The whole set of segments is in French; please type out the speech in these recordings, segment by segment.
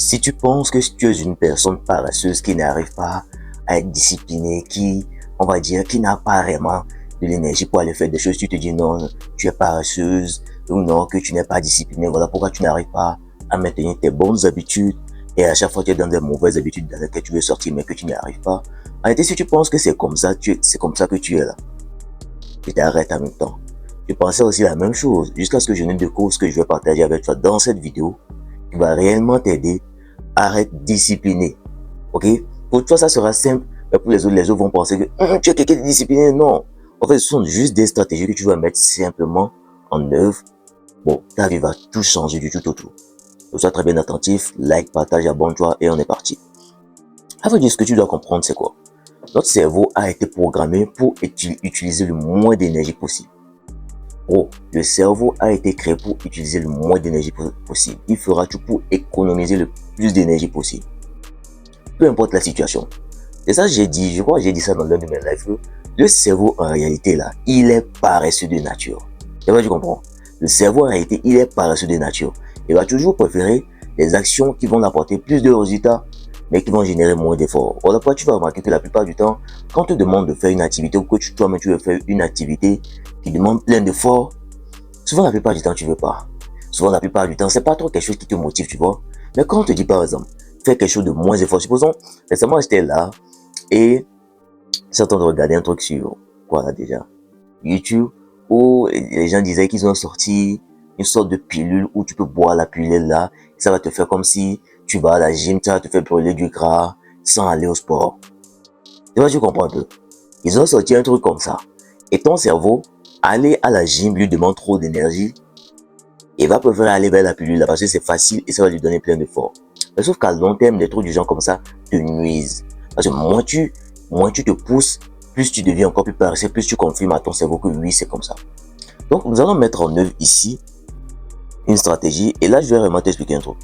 Si tu penses que tu es une personne paresseuse qui n'arrive pas à être disciplinée, qui, on va dire, qui n'a pas vraiment de l'énergie pour aller faire des choses, tu te dis non, tu es paresseuse ou non, que tu n'es pas disciplinée, voilà pourquoi tu n'arrives pas à maintenir tes bonnes habitudes et à chaque fois tu es dans des mauvaises habitudes dans lesquelles tu veux sortir mais que tu n'y arrives pas. En réalité, si tu penses que c'est comme ça, c'est comme ça que tu es là, tu t'arrêtes en même temps. Je pensais aussi la même chose jusqu'à ce que je ne découvre ce que je vais partager avec toi dans cette vidéo qui va réellement t'aider à être discipliné. Ok? Pour toi, ça sera simple, mais pour les autres vont penser que tu es quelqu'un de discipliné. Non. En fait, ce sont juste des stratégies que tu vas mettre simplement en œuvre. Bon, ta vie va tout changer du tout au tout. Donc, sois très bien attentif, like, partage, abonne-toi et on est parti. À vrai dire, ce que tu dois comprendre, c'est quoi? Notre cerveau a été programmé pour utiliser le moins d'énergie possible. Oh, le cerveau a été créé pour utiliser le moins d'énergie possible. Il fera tout pour économiser le plus d'énergie possible. Peu importe la situation. Et ça, j'ai dit, je crois que j'ai dit ça dans l'un de mes lives. Le cerveau, en réalité, là, il est paresseux de nature. Et là, tu comprends? Le cerveau, en réalité, il est paresseux de nature. Il va toujours préférer les actions qui vont apporter plus de résultats, mais qui vont générer moins d'efforts. Voilà pourquoi tu vas remarquer que la plupart du temps, quand on te demande de faire une activité ou que toi-même tu veux faire une activité qui demande plein d'efforts, souvent la plupart du temps, tu veux pas. Souvent la plupart du temps, c'est pas trop quelque chose qui te motive, tu vois. Mais quand on te dit par exemple, fais quelque chose de moins effort, supposons, récemment j'étais là et j'étais en train de regarder un truc sur, quoi là déjà, YouTube, où les gens disaient qu'ils ont sorti une sorte de pilule où tu peux boire la pilule là, et ça va te faire comme si tu vas à la gym, ça va te faire brûler du gras sans aller au sport. Tu vois, tu comprends un peu. Ils ont sorti un truc comme ça. Et ton cerveau, aller à la gym lui demande trop d'énergie. Il va préférer aller vers la pilule là parce que c'est facile et ça va lui donner plein d'efforts. Mais sauf qu'à long terme, des trucs du genre comme ça te nuisent. Parce que moins tu te pousses, plus tu deviens encore plus paresseux, plus tu confirmes à ton cerveau que oui, c'est comme ça. Donc, nous allons mettre en œuvre ici une stratégie. Et là, je vais vraiment t'expliquer un truc.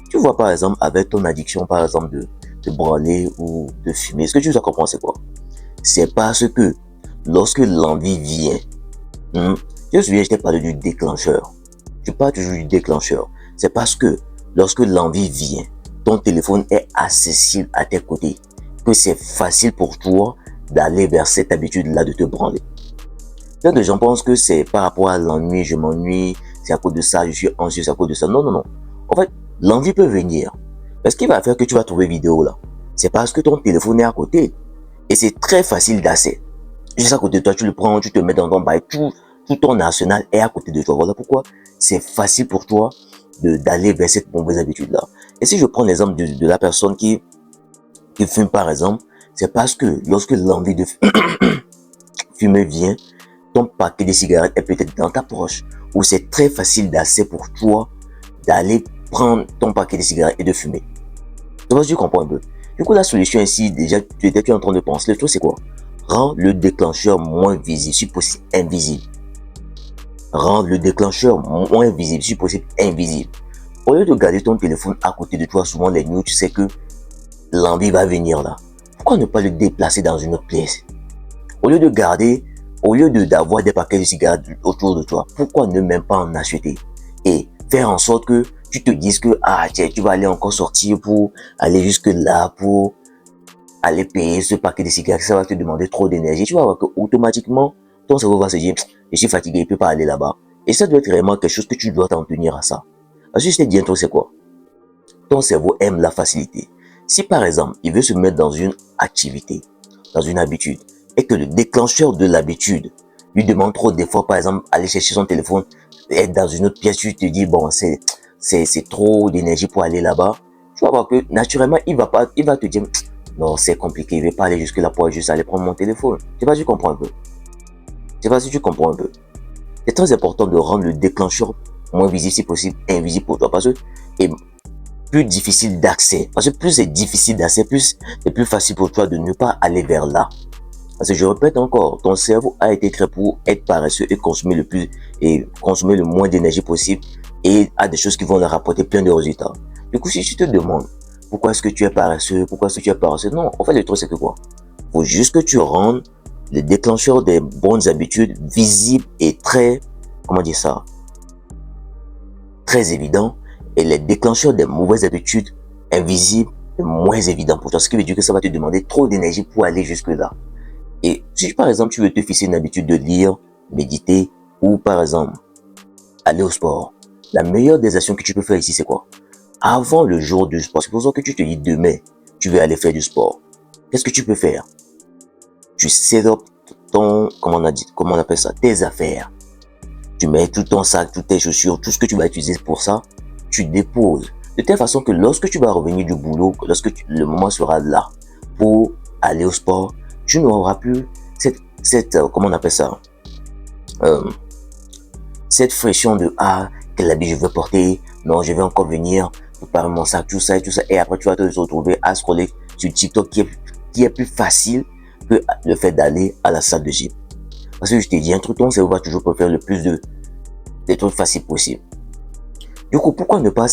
Tu vois, par exemple, avec ton addiction, par exemple, de branler ou de fumer, ce que tu dois comprendre, c'est quoi? C'est parce que lorsque l'envie vient, je me souviens, je t'ai parlé du déclencheur. Je parle toujours du déclencheur. C'est parce que lorsque l'envie vient, ton téléphone est accessible à tes côtés, que c'est facile pour toi d'aller vers cette habitude-là de te branler. Plein de gens pensent que c'est par rapport à l'ennui, je m'ennuie, c'est à cause de ça, je suis anxieux, c'est à cause de ça. Non, non, non. En fait, l'envie peut venir. Mais ce qui va faire que tu vas trouver vidéo là, c'est parce que ton téléphone est à côté. Et c'est très facile d'accès. Juste à côté de toi, tu le prends, tu te mets dans ton bail, tout ton arsenal est à côté de toi. Voilà pourquoi c'est facile pour toi d'aller vers cette mauvaise habitude-là. Et si je prends l'exemple de la personne qui fume par exemple, c'est parce que lorsque l'envie de fumer vient, ton paquet de cigarettes est peut-être dans ta poche, ou c'est très facile d'accès pour toi d'aller prendre ton paquet de cigarettes et de fumer. Donc, tu comprends un peu. Du coup, la solution ici, déjà, tu es en train de penser, le truc c'est quoi? Rends le déclencheur moins visible, si possible invisible. Rendre le déclencheur moins visible, si possible invisible. Au lieu de garder ton téléphone à côté de toi, souvent les nuits, tu sais que l'envie va venir là. Pourquoi ne pas le déplacer dans une autre pièce? Au lieu d'avoir des paquets de cigarettes autour de toi, pourquoi ne même pas en acheter? Et faire en sorte que tu te dises que tiens, tu vas aller encore sortir pour aller jusque là, pour aller payer ce paquet de cigarettes, ça va te demander trop d'énergie. Tu vas voir que automatiquement, ton cerveau va se dire, je suis fatigué, il peut pas aller là-bas. Et ça doit être vraiment quelque chose que tu dois t'en tenir à ça. Parce que je t'ai dit un truc, c'est quoi? Ton cerveau aime la facilité. Si par exemple, il veut se mettre dans une activité, dans une habitude, et que le déclencheur de l'habitude lui demande trop d'efforts, par exemple, aller chercher son téléphone, être dans une autre pièce, tu te dis, bon, c'est trop d'énergie pour aller là-bas. Tu vas voir que, naturellement, il va te dire, non, c'est compliqué, il ne va pas aller jusque là pour juste aller prendre mon téléphone. Je sais pas si tu comprends un peu. Je sais pas si tu comprends un peu. C'est très important de rendre le déclencheur moins visible si possible, invisible pour toi. Parce que c'est plus difficile d'accès. Parce que plus c'est difficile d'accès, plus c'est plus facile pour toi de ne pas aller vers là. Parce que je répète encore, ton cerveau a été créé pour être paresseux et consommer le moins d'énergie possible et à des choses qui vont leur rapporter plein de résultats. Du coup, si tu te demandes pourquoi est-ce que tu es paresseux, non, en fait, le truc c'est que quoi? Faut juste que tu rendes le déclencheur des bonnes habitudes visible et très, comment dire ça, très évident, et les déclencheurs des mauvaises habitudes invisible et moins évident pour toi. Ce qui veut dire que ça va te demander trop d'énergie pour aller jusque-là. Et si par exemple tu veux te fixer une habitude de lire, méditer ou par exemple aller au sport, la meilleure des actions que tu peux faire ici c'est quoi? Avant le jour du sport, supposons que tu te dis demain, tu veux aller faire du sport. Qu'est-ce que tu peux faire? Tu set up comment on appelle ça, tes affaires. Tu mets tout ton sac, toutes tes chaussures, tout ce que tu vas utiliser pour ça, tu déposes. De telle façon que lorsque tu vas revenir du boulot, le moment sera là pour aller au sport, tu n'auras plus comment on appelle ça, cette pression de quel habit je veux porter, non, je vais encore venir préparer mon sac, tout ça et tout ça. Et après, tu vas te retrouver à scroller sur TikTok qui est plus facile que le fait d'aller à la salle de gym. Parce que je t'ai dit, un truc, ton cerveau va toujours préférer le plus des trucs faciles possible. Du coup, pourquoi ne pas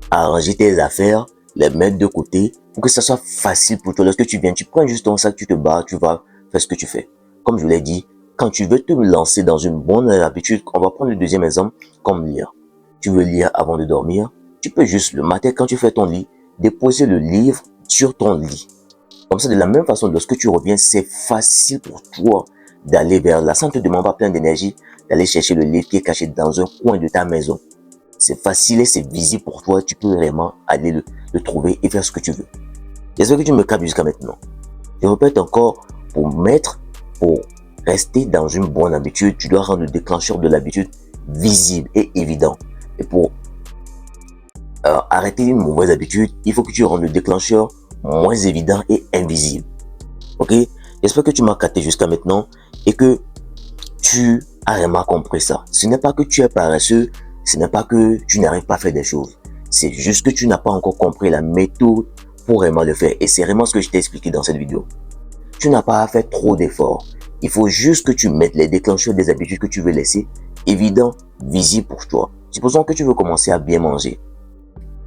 arranger tes affaires, les mettre de côté pour que ça soit facile pour toi. Lorsque tu viens, tu prends juste ton sac, tu te barres, tu vas faire ce que tu fais. Comme je l'ai dit, quand tu veux te lancer dans une bonne habitude, on va prendre le deuxième exemple comme lire. Tu veux lire avant de dormir, tu peux juste le matin quand tu fais ton lit, déposer le livre sur ton lit. Comme ça, de la même façon, lorsque tu reviens, c'est facile pour toi d'aller vers là. Ça ne te demande pas plein d'énergie d'aller chercher le livre qui est caché dans un coin de ta maison. C'est facile et c'est visible pour toi. Tu peux vraiment aller le trouver et faire ce que tu veux. J'espère que tu me captes jusqu'à maintenant. Je répète encore, pour rester dans une bonne habitude, tu dois rendre le déclencheur de l'habitude visible et évident. Et pour arrêter une mauvaise habitude, il faut que tu rendes le déclencheur moins évident et invisible. Ok? J'espère que tu m'as capté jusqu'à maintenant et que tu as vraiment compris ça. Ce n'est pas que tu es paresseux, ce n'est pas que tu n'arrives pas à faire des choses. C'est juste que tu n'as pas encore compris la méthode pour vraiment le faire. Et c'est vraiment ce que je t'ai expliqué dans cette vidéo. Tu n'as pas à faire trop d'efforts. Il faut juste que tu mettes les déclencheurs des habitudes que tu veux laisser évidents, visibles pour toi. Supposons que tu veux commencer à bien manger.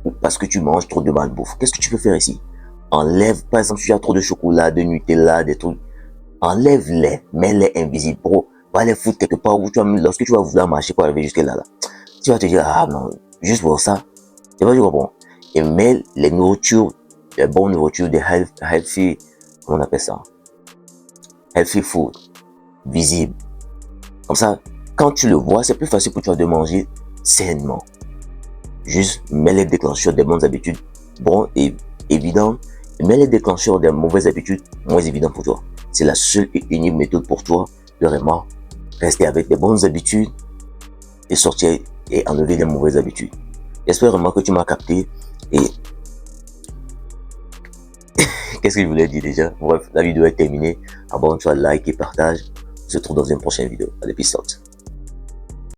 Ou parce que tu manges trop de malbouffe. Qu'est-ce que tu peux faire ici? Enlève, par exemple, si tu as trop de chocolat, de Nutella, des trucs. Enlève-les, mets-les invisibles, bro. Va les foutre quelque part où lorsque tu vas vouloir marcher pour arriver jusque là, tu vas te dire, non, juste pour ça, tu vas dire, bon, et mets les nourritures, les bonnes nourritures, des healthy, comment on appelle ça? Healthy food, visible. Comme ça, quand tu le vois, c'est plus facile pour toi de manger sainement. Juste, mets les déclencheurs des bonnes habitudes, bon et évident, et mets les déclencheurs des mauvaises habitudes, moins évident pour toi. C'est la seule et unique méthode pour toi de vraiment rester avec des bonnes habitudes et sortir et enlever les mauvaises habitudes. J'espère vraiment que tu m'as capté et qu'est-ce que je voulais dire déjà? Bref, la vidéo est terminée. Abonne-toi, like et partage. On se retrouve dans une prochaine vidéo. Allez, peace out.